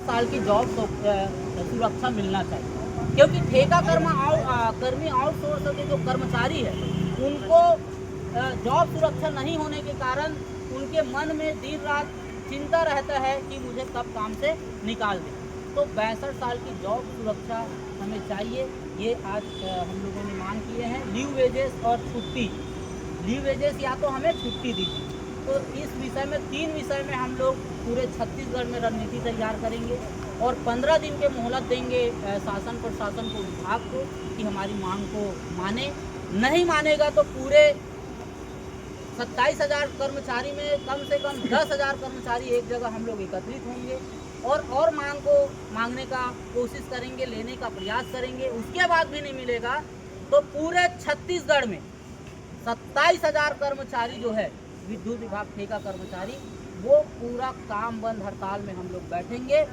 साल की जॉब सुरक्षा मिलना चाहिए, क्योंकि ठेका कर्मी आउटसोर्स के जो कर्मचारी है उनको जॉब सुरक्षा नहीं होने के कारण उनके मन में दिन रात चिंता रहता है कि मुझे कब काम से निकाल दें। तो 62 साल की जॉब सुरक्षा हमें चाहिए। ये आज हम लोगों ने मांग किए हैं। लीव वेजेस और छुट्टी, लीव वेजेस या तो हमें छुट्टी दीजिए। तो इस विषय में 3 विषय में हम लोग पूरे छत्तीसगढ़ में रणनीति तैयार करेंगे और 15 दिन के मोहलत देंगे शासन प्रशासन को, विभाग को, कि हमारी मांग को माने। नहीं मानेगा तो पूरे 27,000 कर्मचारी में कम से कम 10,000 कर्मचारी एक जगह हम लोग एकत्रित होंगे और मांग को मांगने का कोशिश करेंगे, लेने का प्रयास करेंगे। उसके बाद भी नहीं मिलेगा तो पूरे छत्तीसगढ़ में 27,000 कर्मचारी जो है विद्युत विभाग ठेका कर्मचारी, वो पूरा काम बंद हड़ताल में हम लोग बैठेंगे